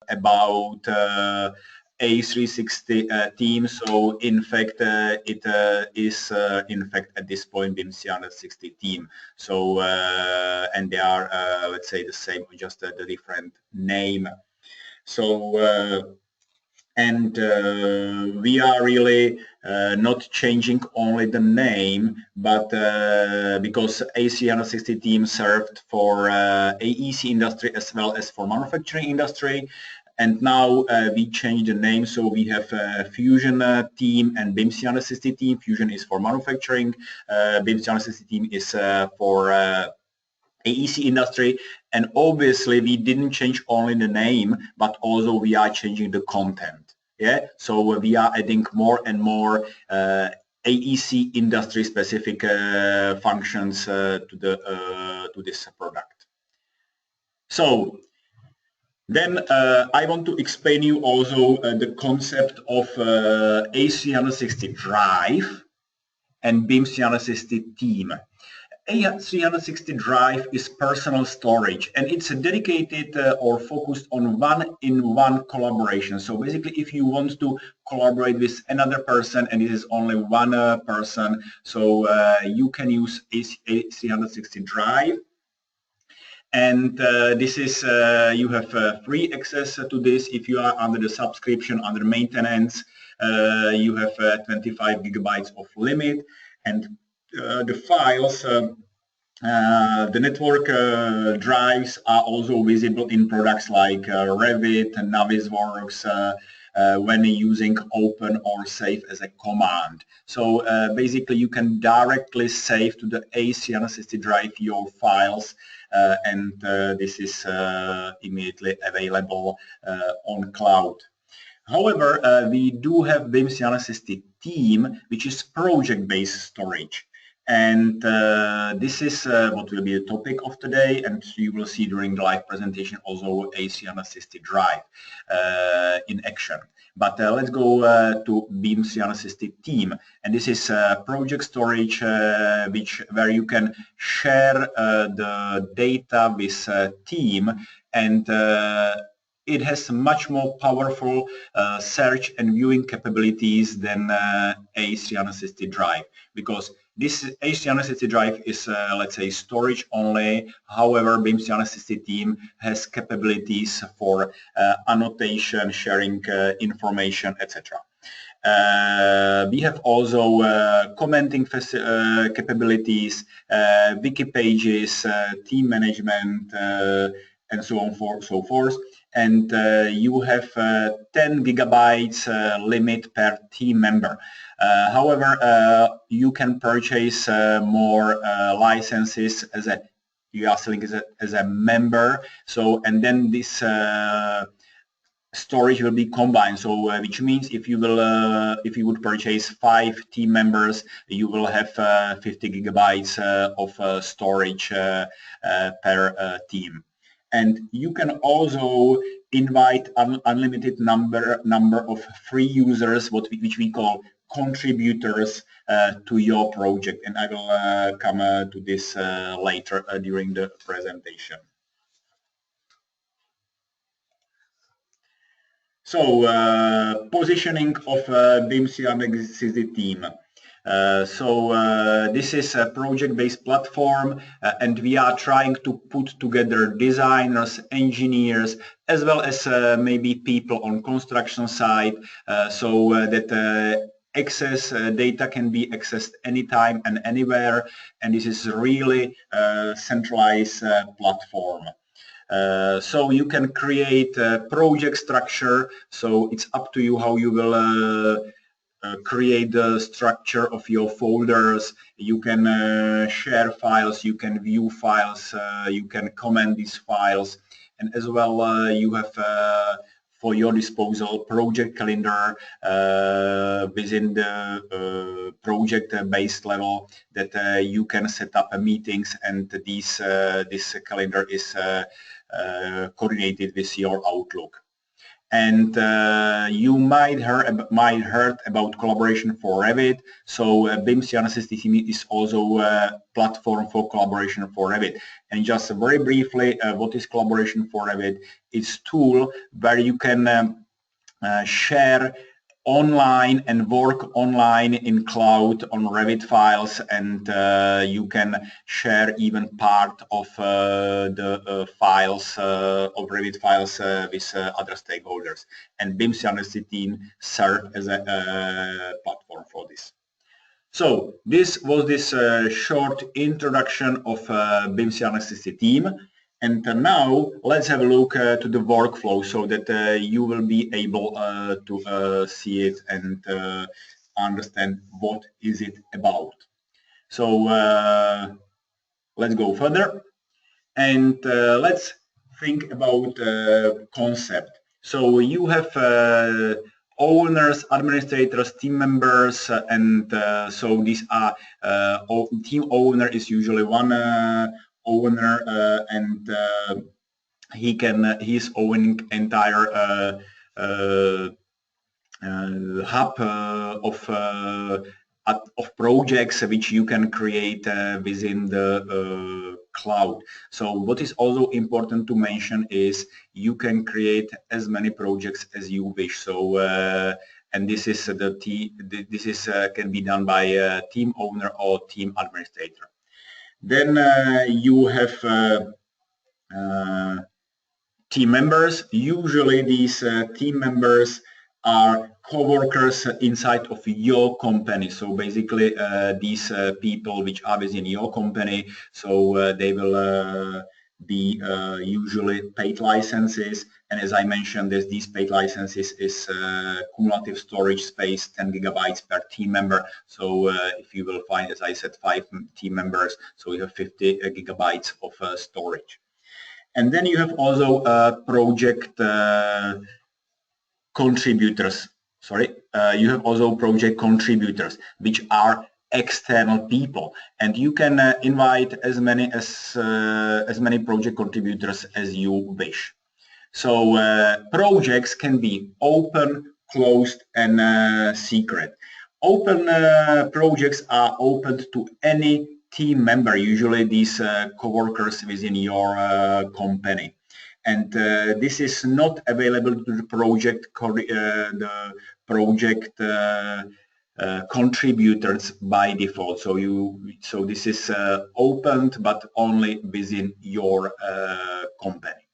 about A360 team. So in fact, it is in fact at this point BIM 360 team. So and they are let's say the same, just the different name. So and we are really not changing only the name, but because A360 team served for AEC industry as well as for manufacturing industry. And now we changed the name, so we have Fusion team and BIM 360 team. Fusion is for manufacturing, BIM 360 team is for AEC industry. And obviously we didn't change only the name, but also we are changing the content. Yeah, so we are adding more and more AEC industry specific functions to this product. So then I want to explain you also the concept of A360 Drive and BIM 360 team. A360 Drive is personal storage, and it's dedicated or focused on one-in-one collaboration. So basically, if you want to collaborate with another person and it is only one person, so you can use A360 Drive. And this is, you have free access to this. If you are under the subscription, under maintenance, you have 25 gigabytes of limit. And the files, the network drives are also visible in products like Revit and Navisworks when using open or save as a command. So basically you can directly save to the A360 Drive your files and this is immediately available on cloud. However, we do have BIM 360 team, which is project-based storage. And this is what will be the topic of today, and you will see during the live presentation also A360 Drive in action. But let's go to BIM 360 team, and this is project storage where you can share the data with team, and it has much more powerful search and viewing capabilities than A360 Drive, because this A360 Drive is, let's say, storage only. However, BIM 360 team has capabilities for annotation, sharing information, etc. We have also commenting capabilities, wiki pages, team management, and so on, so forth. And you have 10 gigabytes limit per team member. However, you can purchase more licenses as you are selling as a member. So, and then this storage will be combined. So, which means if you would purchase 5 team members, you will have 50 gigabytes of storage per team. And you can also invite unlimited number of free users, which we call contributors to your project. And I will come to this later during the presentation. So positioning of BIM 360 team. This is a project-based platform and we are trying to put together designers, engineers, as well as maybe people on construction site so that access data can be accessed anytime and anywhere, and this is really a centralized platform. So you can create a project structure, so it's up to you how you will create the structure of your folders. You can share files, you can view files, you can comment these files, and as well you have for your disposal project calendar within the project-based level that you can set up meetings, and this calendar is coordinated with your Outlook. And you might heard about collaboration for Revit. So BIM Assisted Team is also a platform for collaboration for Revit. And just very briefly, what is collaboration for Revit? It's a tool where you can share online and work online in cloud on Revit files, and you can share even part of the files of Revit files with other stakeholders. And BIM Assisted Team serve as a platform for this. So this was this short introduction of BIM Assisted Team. And now let's have a look to the workflow so that you will be able to see it and understand what is it about. So let's go further and let's think about concept. So you have owners, administrators, team members, and so these are team owner is usually one owner, and he's owning entire hub of projects which you can create within the cloud. So what is also important to mention is you can create as many projects as you wish. So and this is can be done by a team owner or team administrator. Then you have team members. Usually these team members are co-workers inside of your company. So basically these people which are within your company, so they will be usually paid licenses. And as I mentioned, these paid licenses is cumulative storage space, 10 gigabytes per team member. So if you will find, as I said, 5 team members, so you have 50 gigabytes of storage. And then you have also project contributors. You have also project contributors, which are external people, and you can invite as many project contributors as you wish. So projects can be open, closed, and secret. Open projects are open to any team member, usually these co-workers within your company. And this is not available to the project contributors by default. So this is opened, but only within your company.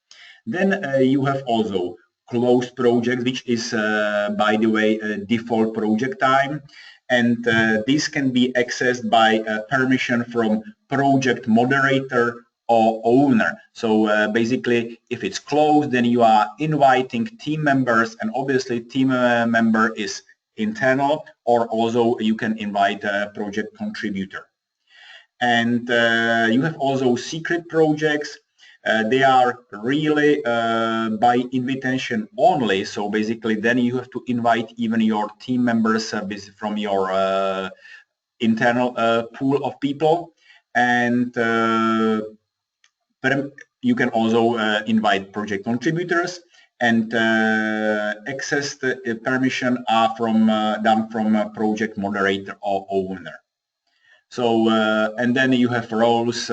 Then you have also closed project, which is, by the way, default project time. And this can be accessed by permission from project moderator or owner. So basically, if it's closed, then you are inviting team members, and obviously team member is internal, or also you can invite a project contributor. And you have also secret projects. They are really by invitation only. So basically, then you have to invite even your team members from your internal pool of people. And you can also invite project contributors, and access the permission are done from a project moderator or owner. So and then you have roles.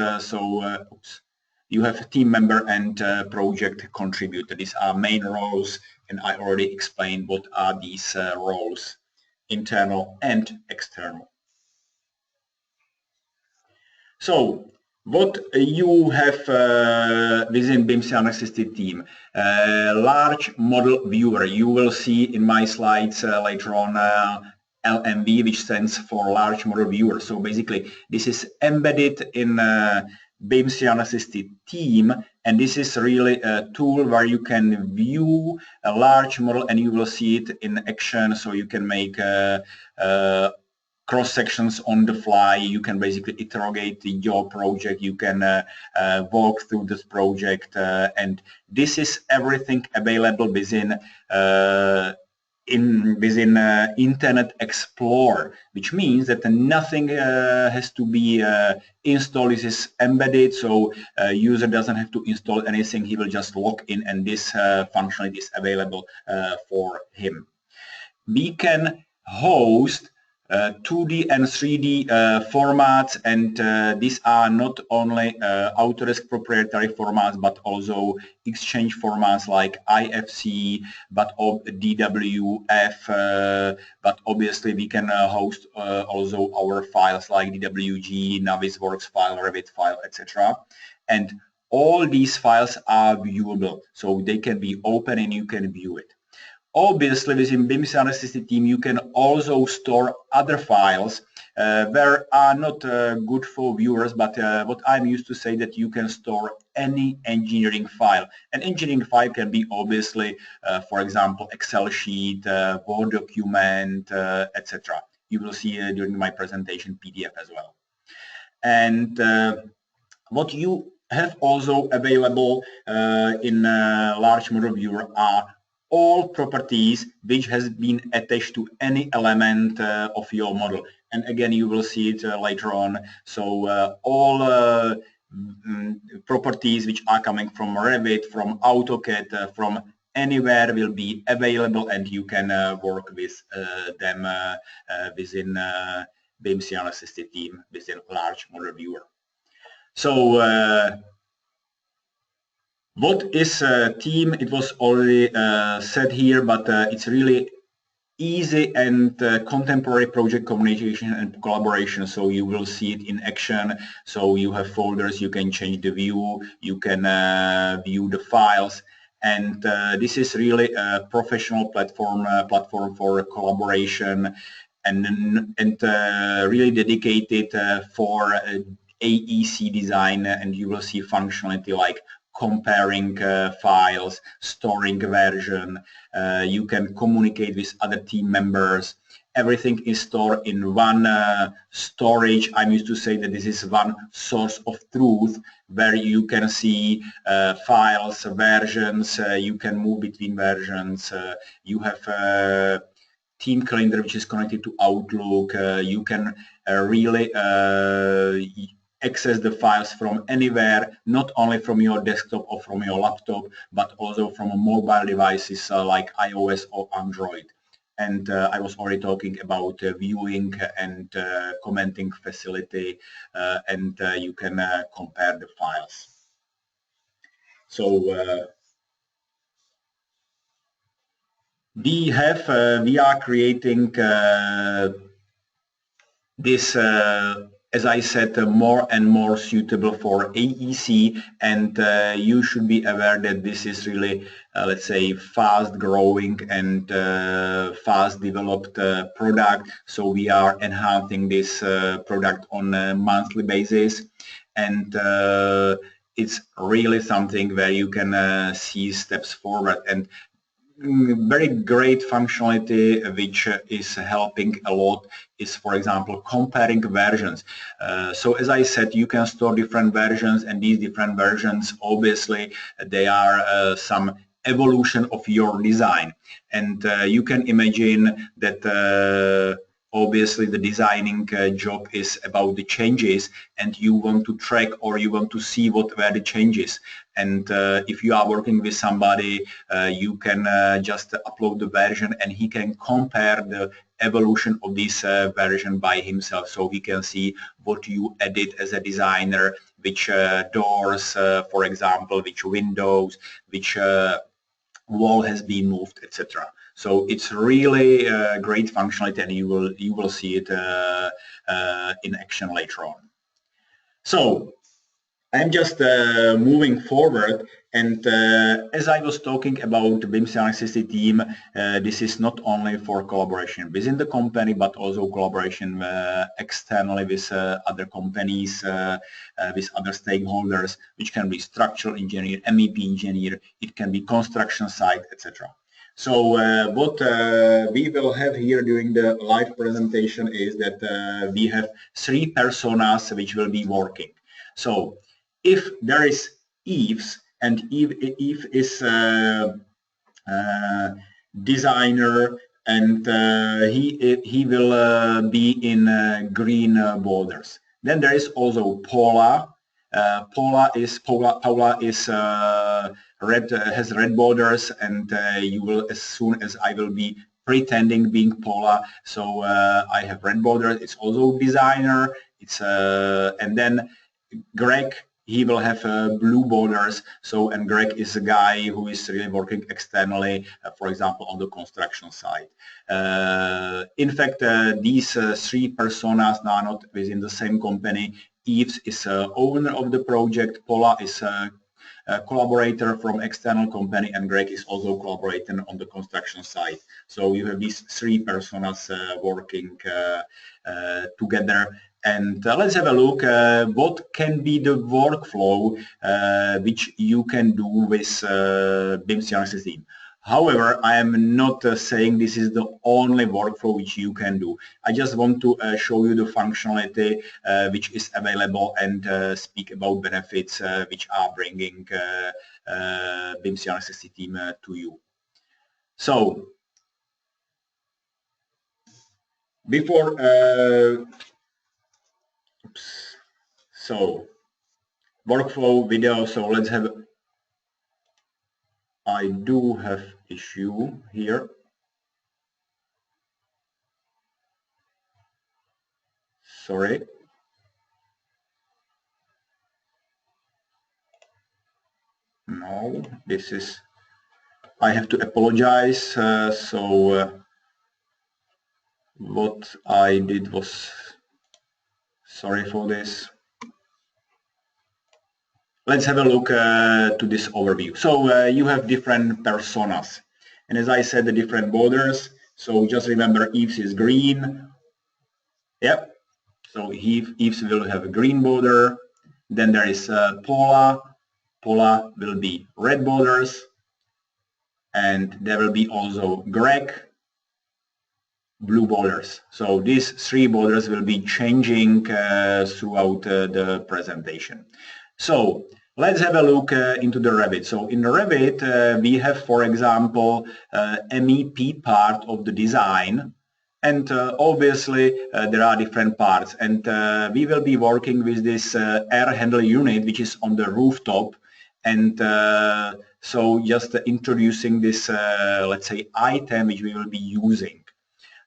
You have team member and project contributor. These are main roles, and I already explained what are these roles, internal and external. So what you have within BIM Assisted Team, large model viewer. You will see in my slides later on LMV, which stands for large model viewer. So basically, this is embedded in BIM Assisted Team, and this is really a tool where you can view a large model and you will see it in action. So you can make cross sections on the fly. You can basically interrogate your project. You can walk through this project, and this is everything available within within Internet Explorer, which means that nothing has to be installed. This is embedded, so user doesn't have to install anything. He will just log in, and this functionality is available for him. We can host 2D and 3D formats, and these are not only Autodesk proprietary formats, but also exchange formats like IFC, but DWF, but obviously we can host also our files like DWG, Navisworks file, Revit file, etc. And all these files are viewable, so they can be open and you can view it. Obviously, within BIM Assisted Team, you can also store other files that are not good for viewers, but what I'm used to say that you can store any engineering file. An engineering file can be obviously, for example, Excel sheet, Word document, etc. You will see during my presentation PDF as well. And what you have also available in large model viewer are all properties which has been attached to any element of your model. And again, you will see it later on. So all properties which are coming from Revit, from AutoCAD, from anywhere will be available, and you can work with them within BIM Assisted Team within large model viewer. So what is a team? It was already said here, but it's really easy and contemporary project communication and collaboration. So you will see it in action. So you have folders, you can change the view, you can view the files. And this is really a professional platform for collaboration and really dedicated for AEC design. And you will see functionality like comparing files, storing version, you can communicate with other team members. Everything is stored in one storage. I'm used to say that this is one source of truth where you can see files, versions, you can move between versions, you have team calendar which is connected to Outlook, you can really access the files from anywhere, not only from your desktop or from your laptop, but also from mobile devices like iOS or Android. And I was already talking about viewing and commenting facility, and you can compare the files. So we are creating this as I said, more and more suitable for AEC, and you should be aware that this is really, let's say, fast growing and fast developed product. So we are enhancing this product on a monthly basis, and it's really something where you can see steps forward. And very great functionality which is helping a lot is, for example, comparing versions. So as I said, you can store different versions, and these different versions, obviously, they are some evolution of your design. And you can imagine that obviously the designing job is about the changes, and you want to track or you want to see what were the changes. And if you are working with somebody, you can just upload the version and he can compare the evolution of this version by himself. So he can see what you added as a designer, which doors, for example, which windows, which wall has been moved, etc. So it's really a great functionality, and you will see it in action later on. So I'm just moving forward, and as I was talking about BIM Assisted Team, this is not only for collaboration within the company, but also collaboration externally with other companies, with other stakeholders, which can be structural engineer, MEP engineer, it can be construction site, etc. So what we will have here during the live presentation is that we have 3 personas which will be working. So if there is Yves, and Yves is designer, and he will be in green borders. Then there is also Paula. Paula is red, has red borders, and you will, as soon as I will be pretending being Paula, so I have red borders. It's also designer. It's and then Greg, he will have blue borders. So, and Greg is a guy who is really working externally, for example, on the construction side. In fact, these three personas are not within the same company. Yves is owner of the project, Paula is a collaborator from external company, and Greg is also collaborating on the construction side. So you have these three personas working together. And let's have a look what can be the workflow which you can do with BIM system. However, I am not saying this is the only workflow which you can do. I just want to show you the functionality which is available and speak about benefits which are bringing BIM system to you. So, before so workflow video, so let's have, I do have issue here. Sorry. No, this is, I have to apologize. What I did was, sorry for this. Let's have a look to this overview. So you have different personas. And as I said, the different borders. So just remember, Yves is green. Yep. So Yves will have a green border. Then there is Paula. Paula will be red borders. And there will be also Greg, blue borders. So these three borders will be changing throughout the presentation. So let's have a look into the Revit. So in Revit, we have, for example, MEP part of the design. And obviously, there are different parts. And we will be working with this air handler unit, which is on the rooftop. And so just introducing this, let's say, item which we will be using.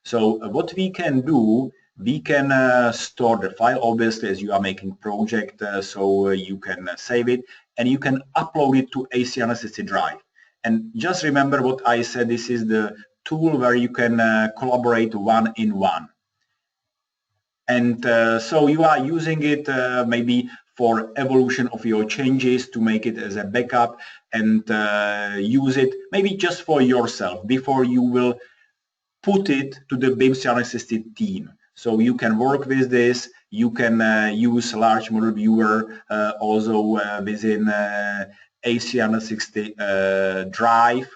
So what we can do, we can store the file, obviously, as you are making project, so you can save it, and you can upload it to AC drive. And just remember what I said, this is the tool where you can collaborate one-in-one. And so you are using it maybe for evolution of your changes, to make it as a backup, and use it maybe just for yourself before you will put it to the BIM assisted team. So you can work with this, you can use large model viewer also within AC360 drive,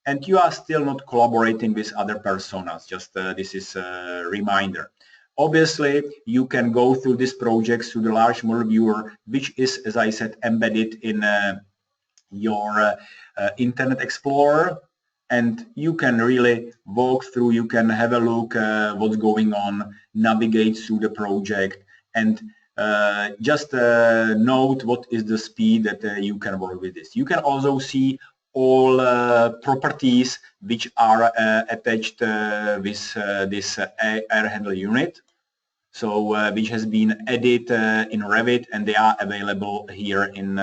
and you are still not collaborating with other personas, just this is a reminder. Obviously, you can go through these projects through the large model viewer, which is, as I said, embedded in your Internet Explorer. And you can really walk through, you can have a look what's going on, navigate through the project, and just note what is the speed that you can work with this. You can also see all properties which are attached with this air handler unit. So which has been added in Revit, and they are available here in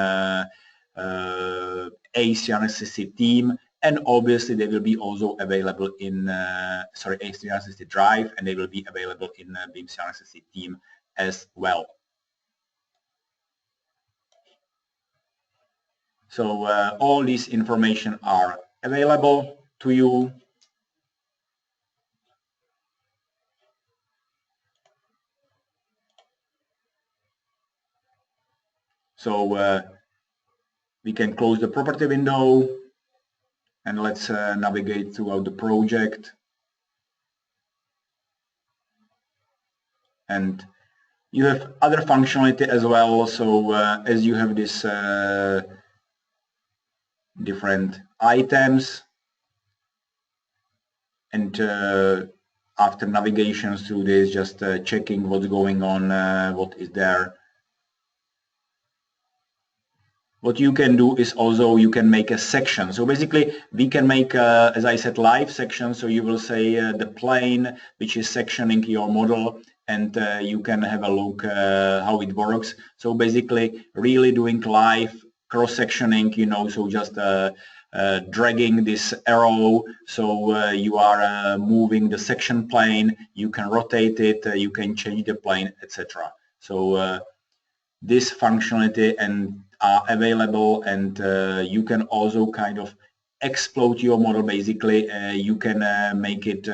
AC360 team. And obviously they will be also available in AC360 drive, and they will be available in BIM AC360 team as well. So all these information are available to you. So we can close the property window, and let's navigate throughout the project. And you have other functionality as well. So as you have this different items, and after navigation through this, just checking what's going on, what is there. What you can do is also you can make a section. So basically we can make, as I said, live section. So you will say the plane which is sectioning your model, and you can have a look how it works. So basically really doing live cross-sectioning, you know, so just dragging this arrow, so you are moving the section plane, you can rotate it, you can change the plane, etc. So this functionality and are available, and you can also kind of explode your model. Basically you can make it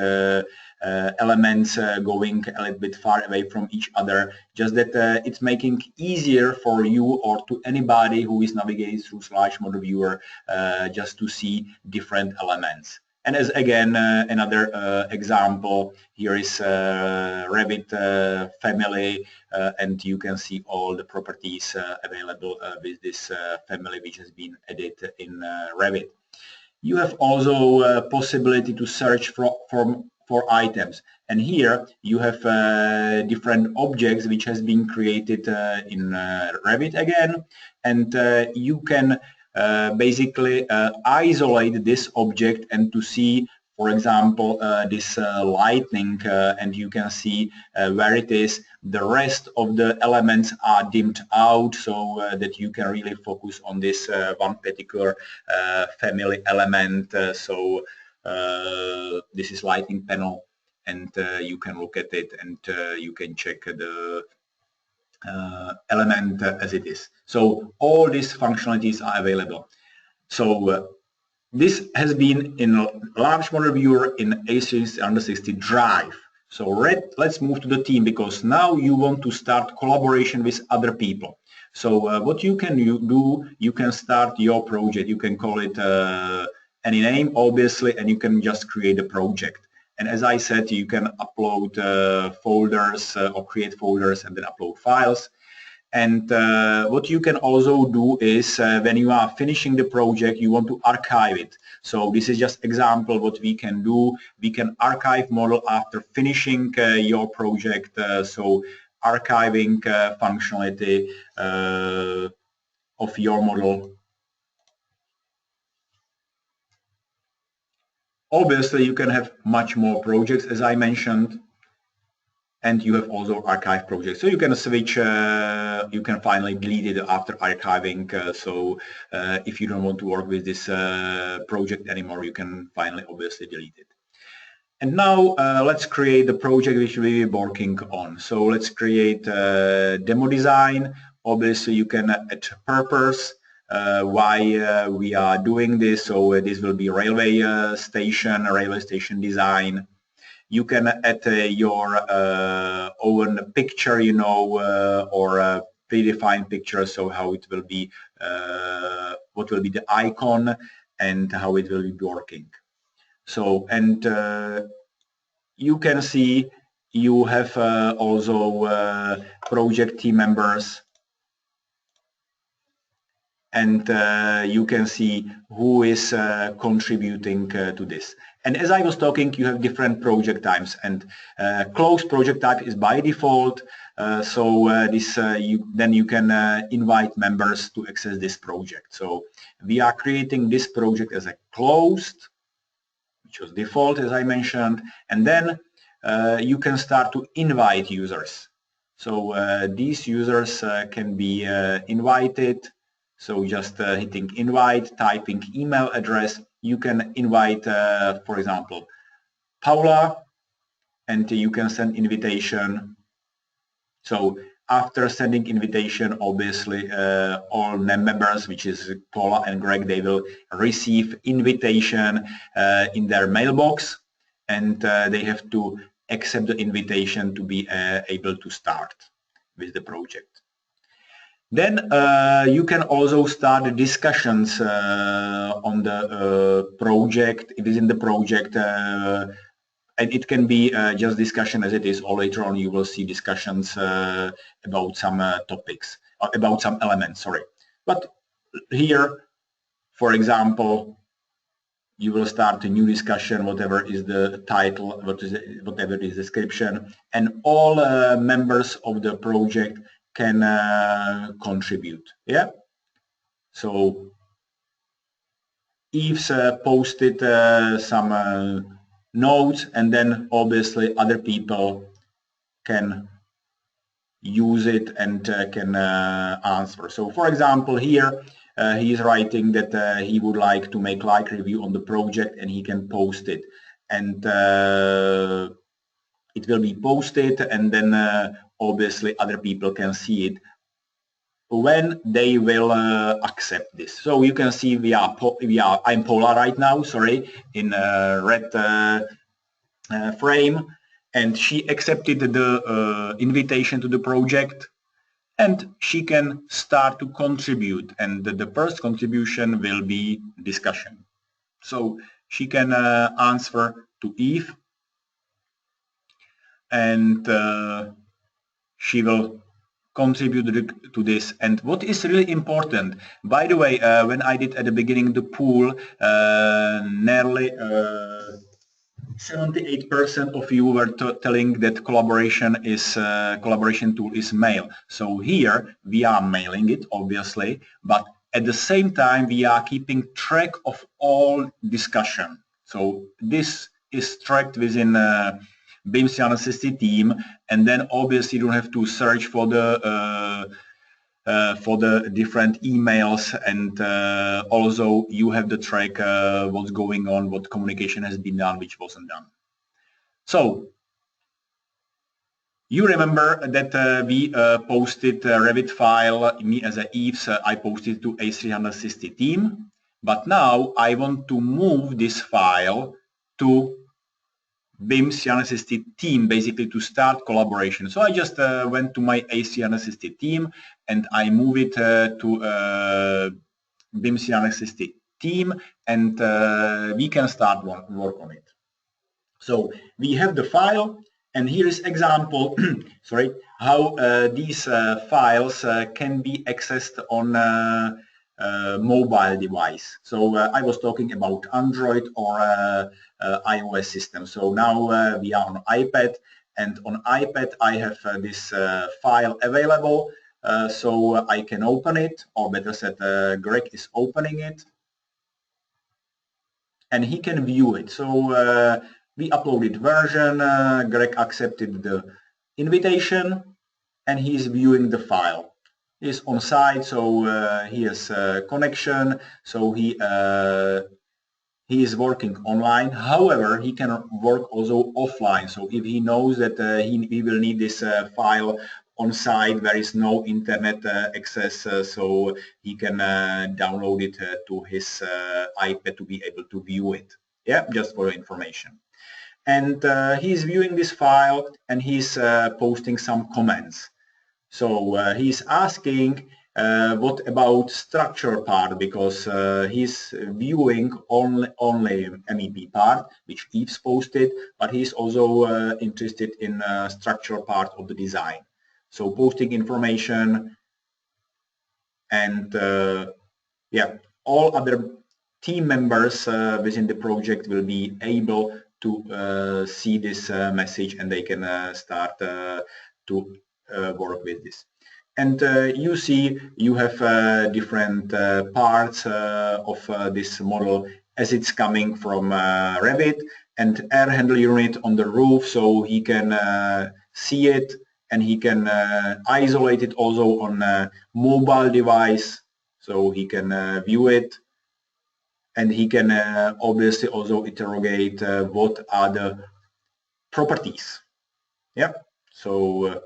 elements going a little bit far away from each other, just that it's making easier for you or to anybody who is navigating through Slash model viewer just to see different elements. And as again another example, here is Revit family, and you can see all the properties available with this family which has been added in Revit. You have also possibility to search for items, and here you have different objects which has been created in Revit again, and you can basically isolate this object and to see, for example, this lightning, and you can see where it is. The rest of the elements are dimmed out, so that you can really focus on this one particular family element. So this is lighting panel, and you can look at it, and you can check the element as it is. So all these functionalities are available. So this has been in a large model viewer in A360 Drive. So let's move to the team, because now you want to start collaboration with other people. So what you can do, you can start your project. You can call it any name, obviously, and you can just create a project. And as I said, you can upload folders or create folders and then upload files. And what you can also do is when you are finishing the project, you want to archive it. So this is just example what we can do. We can archive model after finishing your project. So archiving functionality of your model. Obviously, you can have much more projects, as I mentioned, and you have also archive projects. So you can switch, you can finally delete it after archiving. So if you don't want to work with this project anymore, you can finally obviously delete it. And now let's create the project which we will be working on. So let's create demo design. Obviously, you can add purpose. Why we are doing this. So this will be railway station design. You can add your own picture, you know, or a predefined picture. So how it will be, what will be the icon and how it will be working. So, and you can see you have also project team members, and you can see who is contributing to this. And as I was talking, you have different project types, and closed project type is by default. Then you can invite members to access this project. So we are creating this project as a closed, which was default, as I mentioned, and then you can start to invite users. So these users can be invited. So just hitting invite, typing email address, you can invite, for example, Paula, and you can send invitation. So after sending invitation, obviously all members, which is Paula and Greg, they will receive invitation in their mailbox, and they have to accept the invitation to be able to start with the project. Then you can also start discussions on the project, within the project, and it can be just discussion as it is, or later on you will see discussions about some topics, about some elements, sorry. But here, for example, you will start a new discussion, whatever is the title, whatever is the description, and all members of the project can contribute. Yeah. So Yves posted some notes, and then obviously other people can use it and can answer. So for example, here he is writing that he would like to make like review on the project, and he can post it, and it will be posted, and then obviously other people can see it when they will accept this. So you can see I'm Paula right now, sorry, in red frame, and she accepted the invitation to the project, and she can start to contribute, and the first contribution will be discussion. So she can answer to Eve, and she will contribute to this. And what is really important, by the way, when I did at the beginning the pool, nearly 78% of you were telling that collaboration tool is mail. So here we are mailing it, obviously, but at the same time we are keeping track of all discussion. So this is tracked within BIM 360 team, and then obviously you don't have to search for the different emails, and also you have the track what's going on, what communication has been done, which wasn't done. So you remember that we posted a Revit file, me as a Yves, I posted to A360 team, but now I want to move this file to BIM 360 team, basically to start collaboration. So I just went to my A360 team and I move it to BIM 360 team, and we can start work on it. So we have the file, and here is example sorry, how these files can be accessed on mobile device. So I was talking about Android or iOS system. So now we are on iPad, and on iPad I have this file available, so I can open it, or better said, Greg is opening it, and he can view it. So we uploaded version, Greg accepted the invitation, and he's viewing the file. He's on site, so he has connection, so he is working online. However, he can work also offline. So if he knows that he will need this file on site, there is no internet access, so he can download it to his iPad to be able to view it. Yeah, just for information. And he's viewing this file, and he's posting some comments. So he's asking what about structure part, because he's viewing only MEP part, which Yves posted, but he's also interested in structural part of the design. So posting information, and yeah, all other team members within the project will be able to see this message, and they can start to work with this. And you see you have different parts of this model as it's coming from Revit, and air handle unit on the roof, so he can see it, and he can isolate it also on a mobile device, so he can view it, and he can obviously also interrogate what are the properties. Yeah, so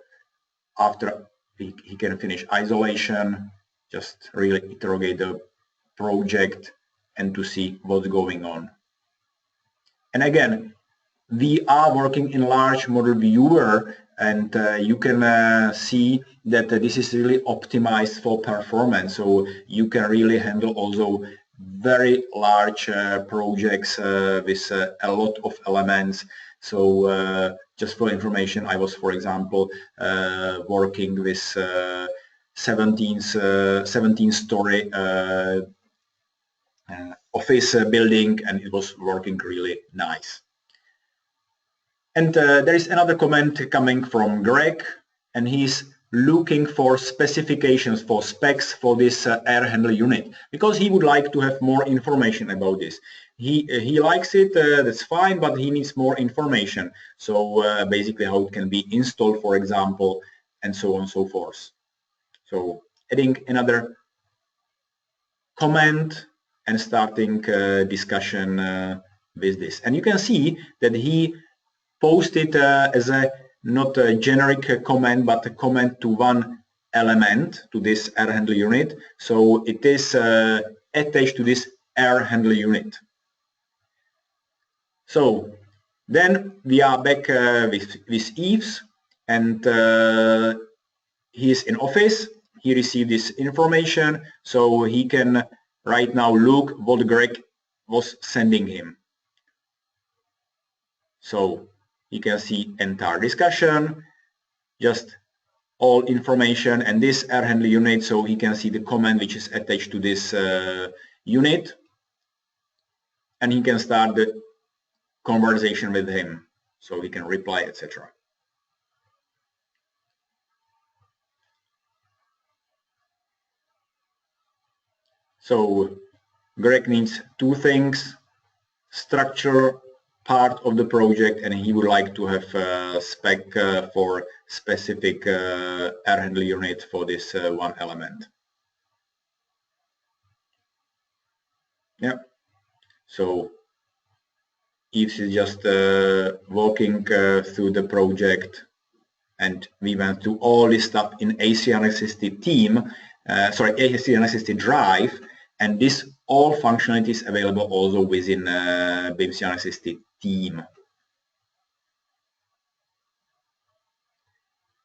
after he can finish isolation, just really interrogate the project and to see what's going on. And again, we are working in large model viewer, and you can see that this is really optimized for performance. So you can really handle also very large projects with a lot of elements. So just for information, I was, for example, working with 17-story office building, and it was working really nice. And there is another comment coming from Greg, and he's looking for specifications, for specs for this air handler unit, because he would like to have more information about this. He likes it, that's fine, but he needs more information. So basically how it can be installed, for example, and so on and so forth. So adding another comment and starting discussion with this. And you can see that he posted as a not a generic comment, but a comment to one element, to this air handler unit. So it is attached to this air handler unit. So then we are back with Yves, and he is in office. He received this information, so he can right now look what Greg was sending him. So you can see entire discussion, just all information, and this air handler unit, so he can see the comment which is attached to this unit, and he can start the conversation with him, so he can reply, etc. So Greg needs two things: structure part of the project, and he would like to have a spec for specific air handler unit for this one element. Yeah. So Yves is just walking through the project, and we went through all this stuff in AC360 team, AC360 Drive, and this all functionality is available also within BIM C360 team.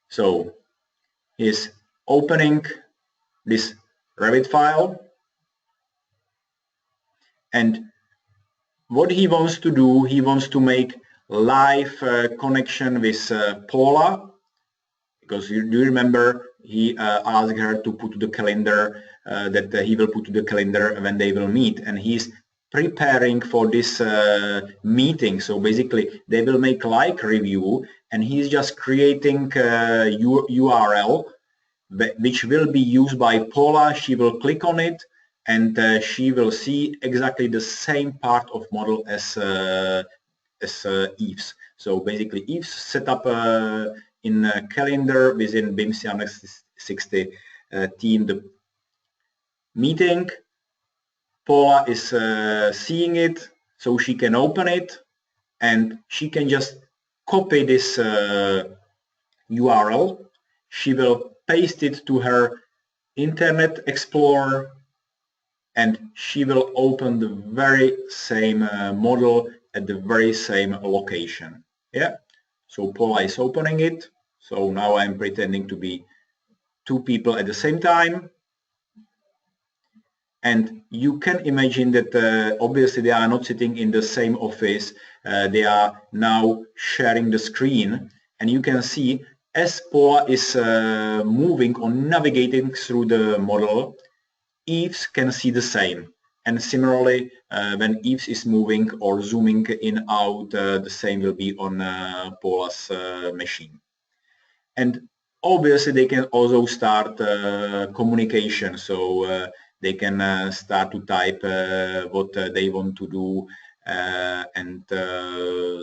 So he's opening this Revit file, and what he wants to do, he wants to make live connection with Paula, because do you remember he asked her to put to the calendar that he will put to the calendar when they will meet, and he's preparing for this meeting. So basically they will make like review, and he's just creating URL which will be used by Paula. She will click on it, and she will see exactly the same part of model as Yves. So basically Yves set up in a calendar within BIM C360 team the meeting. Paula is seeing it, so she can open it, and she can just copy this URL. She will paste it to her Internet Explorer, and she will open the very same model at the very same location. Yeah. So Paula is opening it. So now I'm pretending to be two people at the same time. And you can imagine that obviously they are not sitting in the same office. They are now sharing the screen, and you can see as Paula is moving or navigating through the model, Yves can see the same. And similarly, when Yves is moving or zooming in out, the same will be on Paula's machine. And obviously they can also start communication. So they can start to type what they want to do,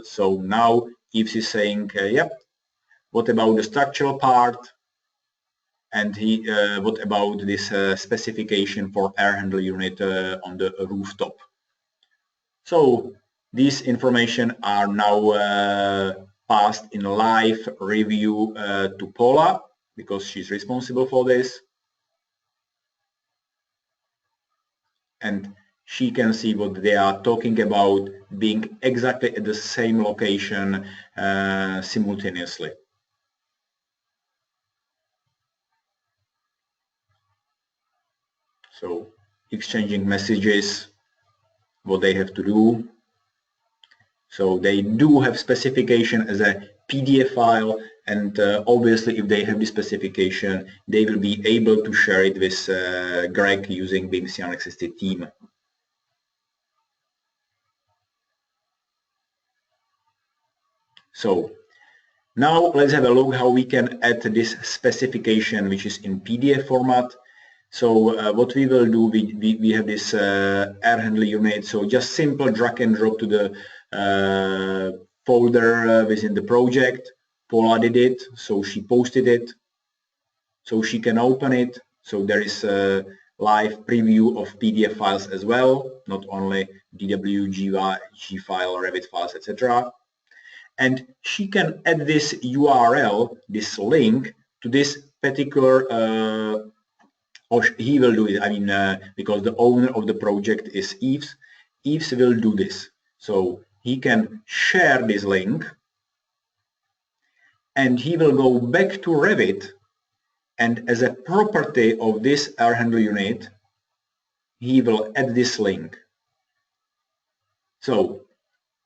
so now Yves is saying, yep, what about the structural part, and what about this specification for air handler unit on the rooftop. So these information are now passed in live review to Paula, because she's responsible for this. And she can see what they are talking about, being exactly at the same location simultaneously. So exchanging messages, what they have to do. So they do have specification as a PDF file, and obviously if they have the specification, they will be able to share it with Greg using BIM C360 team. So now let's have a look how we can add this specification, which is in PDF format. So what we will do, we have this air handler unit, so just simple drag and drop to the folder within the project. Paula did it, so she posted it, so she can open it. So there is a live preview of PDF files as well, not only DW, G file, Revit files, etc. And she can add this URL, this link, to this particular or he will do it, I mean, because the owner of the project is Yves. Yves will do this. So he can share this link and he will go back to Revit, and as a property of this air handler unit, he will add this link. So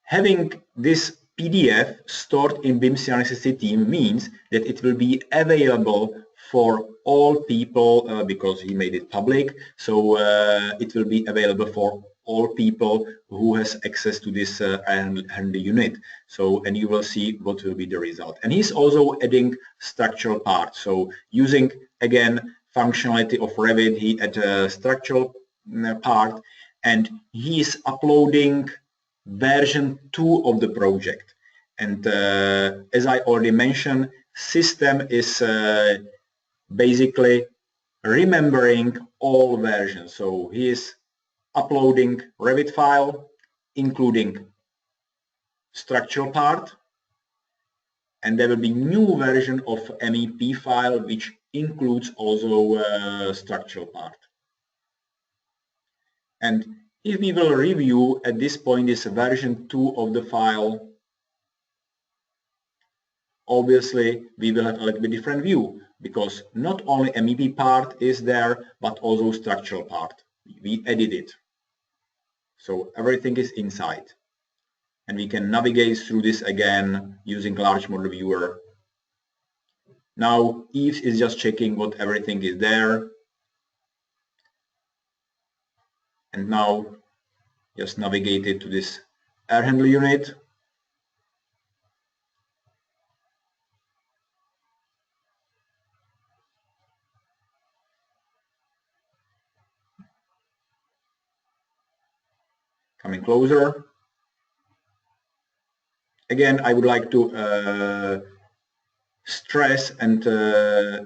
having this PDF stored in BIM C160 team means that it will be available for all people because he made it public. So it will be available for all people who has access to this handler unit. So, and you will see what will be the result. And he's also adding structural part. So using again functionality of Revit, he add a structural part, and he is uploading version 2 of the project. And as I already mentioned, system is basically remembering all versions. So he is uploading Revit file, including structural part, and there will be new version of MEP file which includes also structural part. And if we will review at this point this version 2 of the file, obviously we will have a little bit different view, because not only MEP part is there, but also structural part. We added it. So everything is inside. And we can navigate through this again using large model viewer. Now Yves is just checking what everything is there. And now just navigate it to this air handler unit. Coming closer. Again, I would like to stress and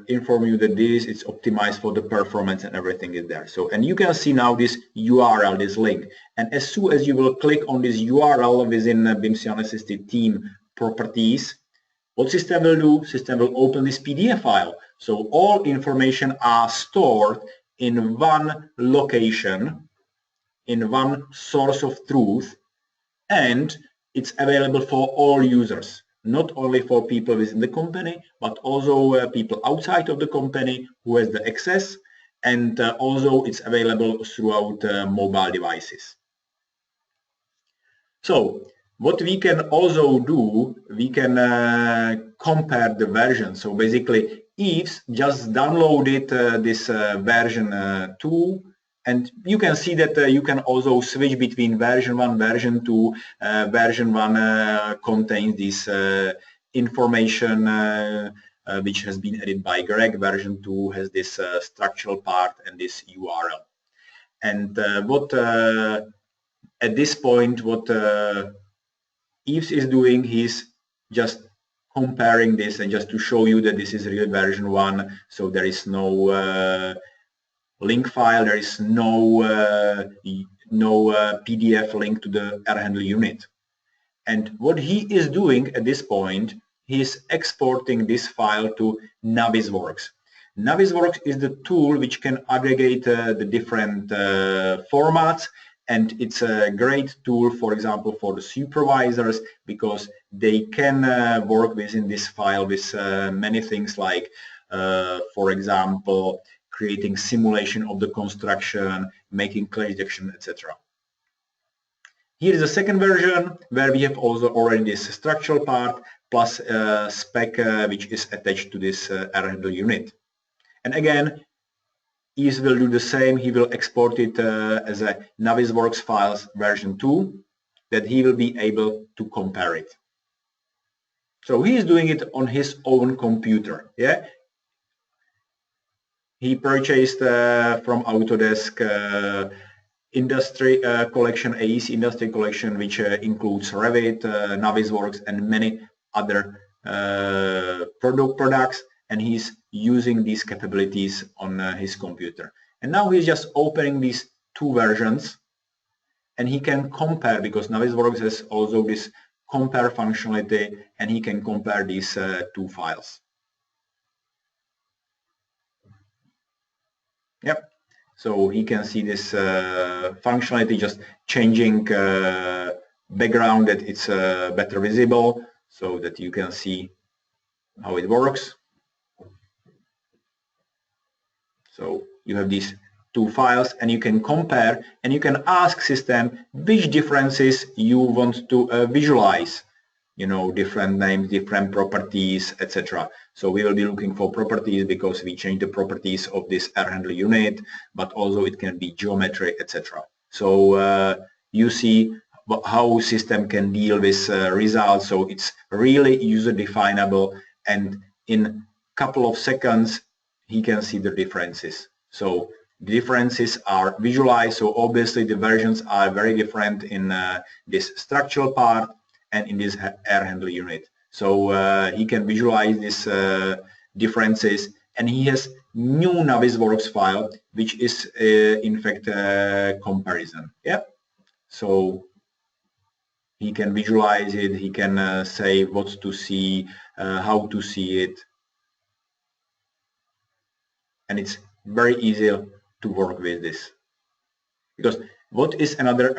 inform you that this is optimized for the performance and everything is there. So, and you can see now this URL, this link. And as soon as you will click on this URL within BIM C160 team properties, what system will do? System will open this PDF file. So all information are stored in one location, in one source of truth, and it's available for all users, not only for people within the company, but also people outside of the company who has the access, and also it's available throughout mobile devices. So what we can also do, we can compare the versions. So basically, Yves just downloaded this version 2, and you can see that you can also switch between version 1, version 2. Version 1 contains this information which has been added by Greg. Version 2 has this structural part and this URL. And what at this point, what Yves is doing, he's just comparing this, and just to show you that this is real version 1, so there is no link file, there is no PDF link to the air handler unit. And what he is doing at this point, he is exporting this file to Navisworks. Navisworks is the tool which can aggregate the different formats, and it's a great tool, for example, for the supervisors, because they can work within this file with many things like, for example, creating simulation of the construction, making clash detection, etc. Here is the second version, where we have also already this structural part plus spec which is attached to this air handler unit. And again, Yves will do the same. He will export it as a Navisworks files version 2, that he will be able to compare it. So he is doing it on his own computer. Yeah, he purchased from Autodesk industry collection, AEC industry collection, which includes Revit, Navisworks, and many other products, and he's using these capabilities on his computer. And now he's just opening these two versions, and he can compare, because Navisworks has also this compare functionality, and he can compare these two files. Yep. So he can see this functionality, just changing background, that it's better visible, so that you can see how it works. So you have these two files, and you can compare, and you can ask system which differences you want to visualize. You know, different names, different properties, etc. So we will be looking for properties because we change the properties of this air handler unit, but also it can be geometry, etc. So you see how system can deal with results. So it's really user definable, and in a couple of seconds he can see the differences. So the differences are visualized. So obviously the versions are very different in this structural part and in this air handler unit. So he can visualize these differences, and he has new Navisworks file, which is in fact a comparison. Yeah. So he can visualize it, he can say what to see, how to see it, and it's very easy to work with this. Because what is another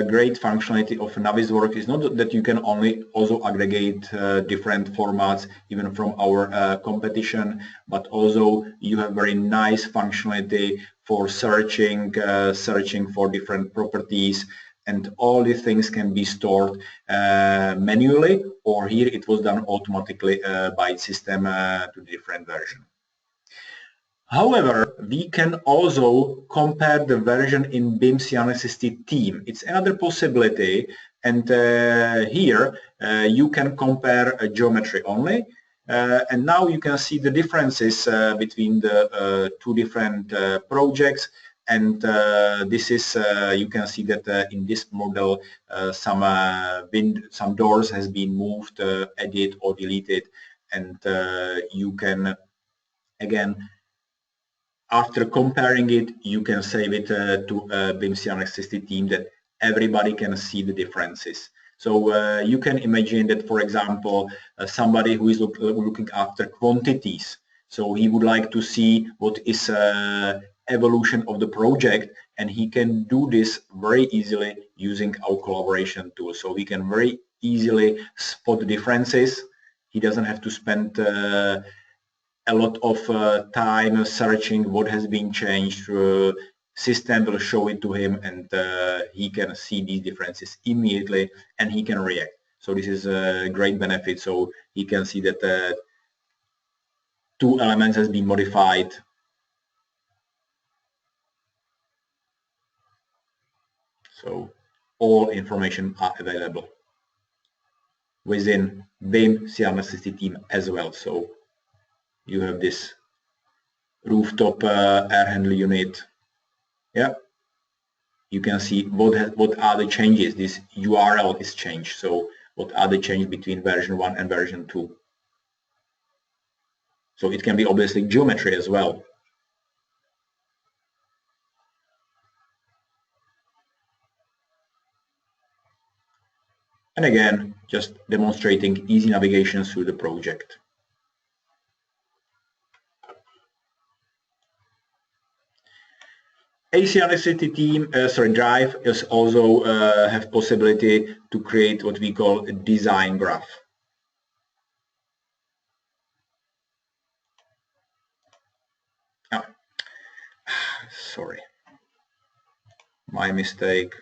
great functionality of Navisworks is not that you can only also aggregate different formats even from our competition, but also you have very nice functionality for searching for different properties, and all these things can be stored manually, or here it was done automatically by system to different version. However, we can also compare the version in BIM CN60 team. It's another possibility, and here you can compare geometry only, and now you can see the differences between the two different projects. And this is you can see that in this model some doors has been moved, added or deleted, and you can again, after comparing it, you can save it to BIM CN60 team, that everybody can see the differences. So you can imagine that, for example, somebody who is looking after quantities, so he would like to see what is evolution of the project, and he can do this very easily using our collaboration tool. So we can very easily spot the differences. He doesn't have to spend a lot of time searching what has been changed. System will show it to him, and he can see these differences immediately, and he can react. So this is a great benefit. So he can see that two elements has been modified. So all information are available within BIM CN60 team as well. So you have this rooftop air handler unit. Yeah, you can see what are the changes. This URL is changed. So what are the changes between version 1 and version 2? So it can be obviously geometry as well. And again, just demonstrating easy navigation through the project. ACN team, Drive is also have possibility to create what we call a design graph. Oh, sorry, my mistake.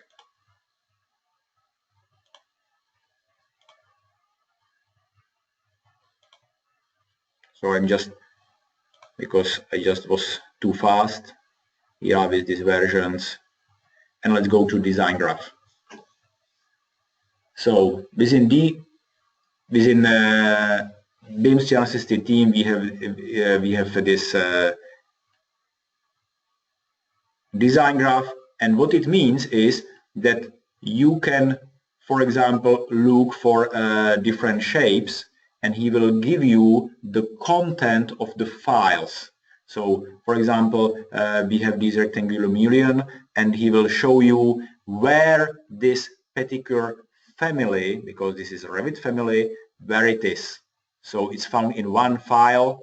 So I'm just, because I just was too fast. Here are with these versions, and let's go to design graph. So within within BIM 360 team, we have this design graph, and what it means is that you can, for example, look for different shapes, and he will give you the content of the files. So, for example, we have this rectangular million, and he will show you where this particular family, because this is a Revit family, where it is. So it's found in one file,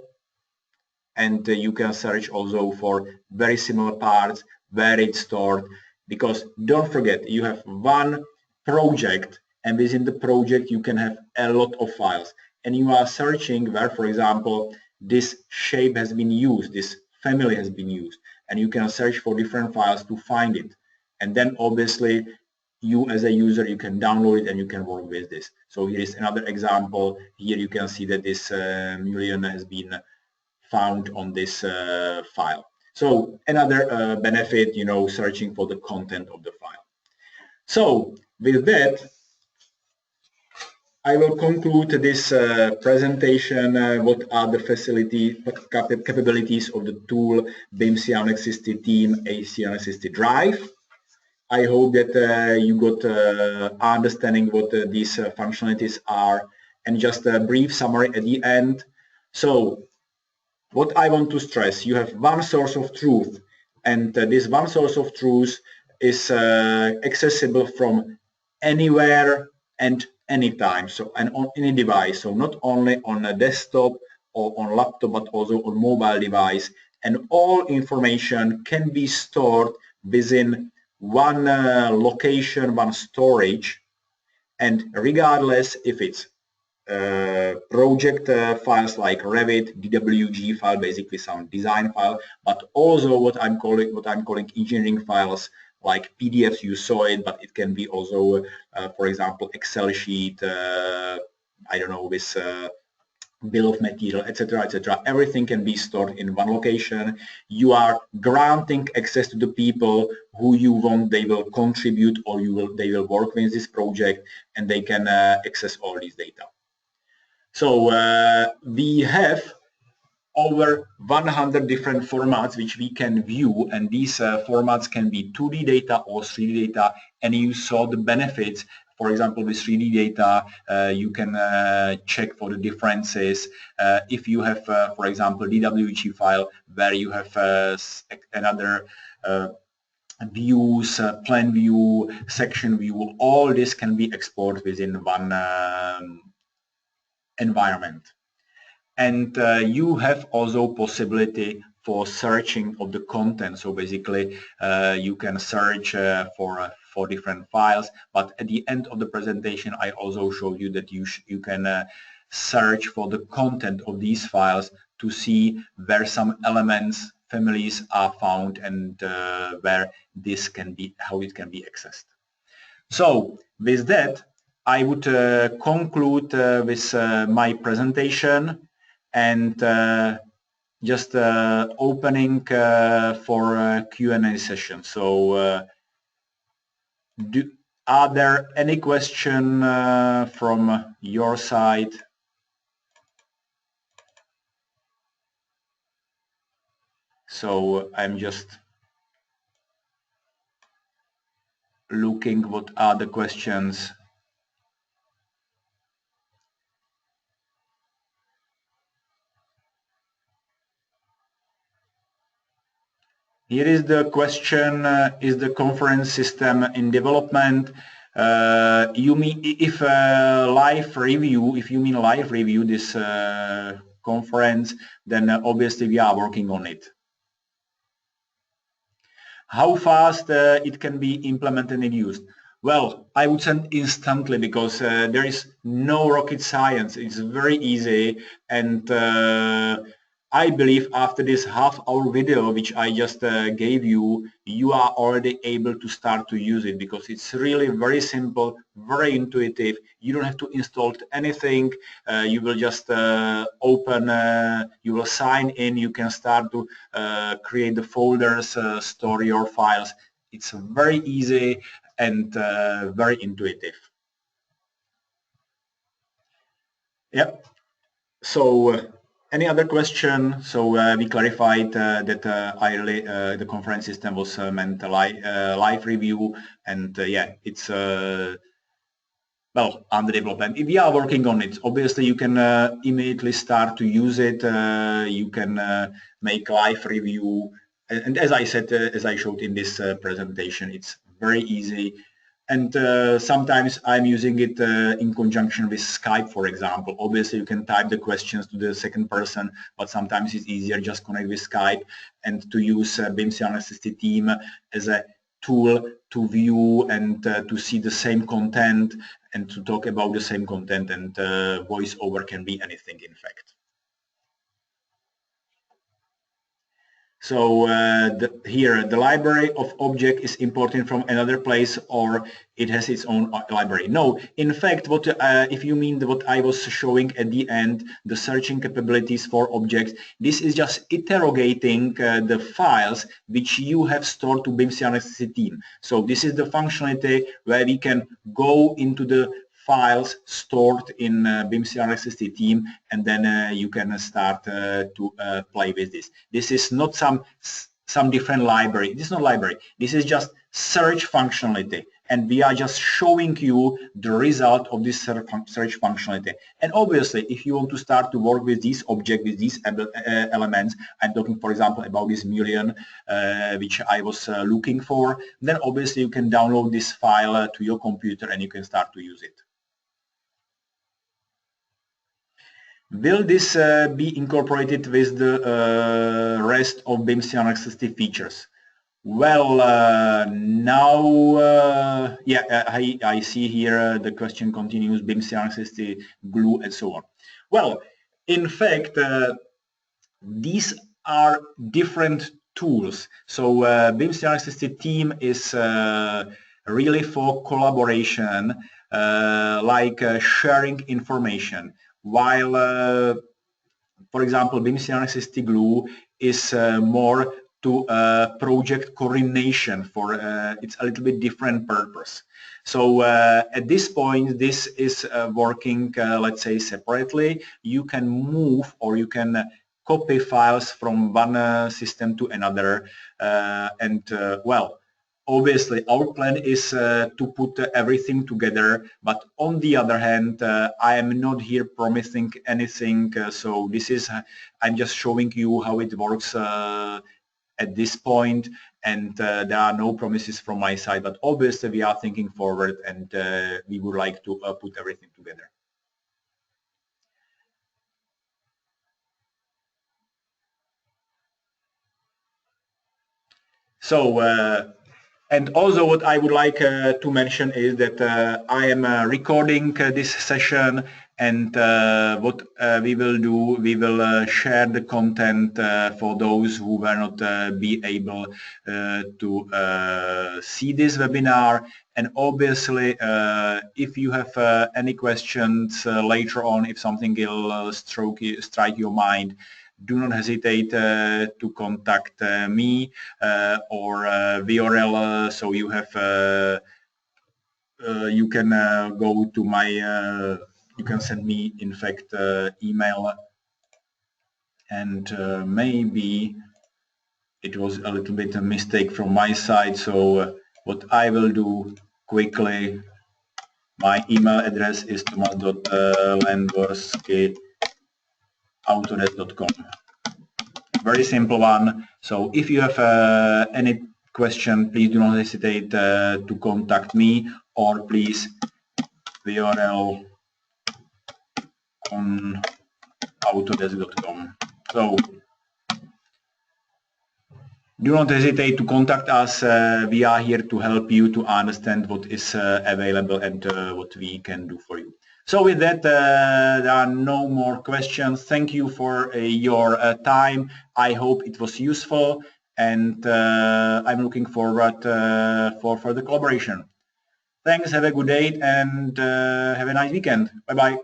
and you can search also for very similar parts where it's stored, because don't forget, you have one project, and within the project you can have a lot of files, and you are searching where, for example, this shape has been used, this family has been used, and you can search for different files to find it, and then obviously you as a user, you can download it and you can work with this. So here is another example. Here you can see that this million has been found on this file. So another benefit, searching for the content of the file. So with that, I will conclude this presentation. What are the capabilities of the tool BIM 360 Team A360 Drive? I hope that you got understanding what these functionalities are, and just a brief summary at the end. So what I want to stress, you have one source of truth, and this one source of truth is accessible from anywhere and anytime, so and on any device, so not only on a desktop or on laptop, but also on mobile device, and all information can be stored within one location, one storage, and regardless if it's project files like Revit, DWG file, basically some design file, but also what I'm calling engineering files like PDFs. You saw it, but it can be also, for example, Excel sheet. I don't know, with bill of material, etc., etc. Everything can be stored in one location. You are granting access to the people who you want they will contribute, or they will work with this project, and they can access all these data. So we have over 100 different formats which we can view, and these formats can be 2D data or 3D data, and you saw the benefits. For example, with 3D data, you can check for the differences. If you have, for example, DWG file where you have another views, plan view, section view, all this can be exported within one environment. And you have also possibility for searching of the content. So basically, you can search for different files. But at the end of the presentation, I also showed you that you can search for the content of these files to see where some elements, families are found, and where this can be, how it can be accessed. So with that, I would conclude with my presentation, and just opening for Q&A session. So are there any question from your side? So I'm just looking what are the questions. Here is the question, is the conference system in development? You mean if live review, if you mean live review this conference, then obviously we are working on it. How fast it can be implemented and used? Well, I would say instantly, because there is no rocket science. It's very easy, and I believe after this half-hour video which I just gave you, you are already able to start to use it, because it's really very simple, very intuitive. You don't have to install anything. You will just open, you will sign in, you can start to create the folders, store your files. It's very easy and very intuitive. Yeah. So any other question? So we clarified that the conference system was meant a live review, and yeah, it's well, under development. We are working on it. Obviously, you can immediately start to use it. You can make live review. And as I said, as I showed in this presentation, it's very easy. And sometimes I'm using it in conjunction with Skype, for example. Obviously, you can type the questions to the second person, but sometimes it's easier just connect with Skype and to use BIM Assisted Team as a tool to view and to see the same content and to talk about the same content, and voiceover can be anything, in fact. So here, the library of object is imported from another place, or it has its own library. No, in fact, what if you mean what I was showing at the end, the searching capabilities for objects, this is just interrogating the files which you have stored to BIM Assisted Team. So this is the functionality where we can go into the files stored in BIM Assisted Team, and then you can start to play with this. This is not some different library. This is not library. This is just search functionality, and we are just showing you the result of this search functionality. And obviously, if you want to start to work with these objects, with these elements, I'm talking, for example, about this million which I was looking for, then obviously you can download this file to your computer and you can start to use it. Will this be incorporated with the rest of BIM Assisted features? Well, now, yeah, I see here the question continues, BIM Assisted, glue, and so on. Well, in fact, these are different tools. So BIM Assisted Team is really for collaboration, like sharing information. While, for example, BIM Assisted Glue is more to project coordination for it's a little bit different purpose. So at this point, this is working, let's say, separately. You can move or you can copy files from one system to another, and well, obviously, our plan is to put everything together, but on the other hand, I am not here promising anything. So this is, I'm just showing you how it works at this point, and there are no promises from my side, but obviously we are thinking forward, and we would like to put everything together. So, and also what I would like to mention is that I am recording this session, and what we will do, we will share the content for those who were not be able to see this webinar. And obviously, if you have any questions later on, if something will strike your mind, do not hesitate to contact me or VRL. So you have you can go to my you can send me, in fact, email, and maybe it was a little bit a mistake from my side. So what I will do quickly, my email address is tomas.landworski@autodesk.com. Very simple one. So if you have any question, please do not hesitate to contact me, or please VRL on autodesk.com. So do not hesitate to contact us. We are here to help you to understand what is available and what we can do for you. So with that, there are no more questions. Thank you for your time. I hope it was useful, and I'm looking forward for further collaboration. Thanks, have a good day, and have a nice weekend. Bye-bye.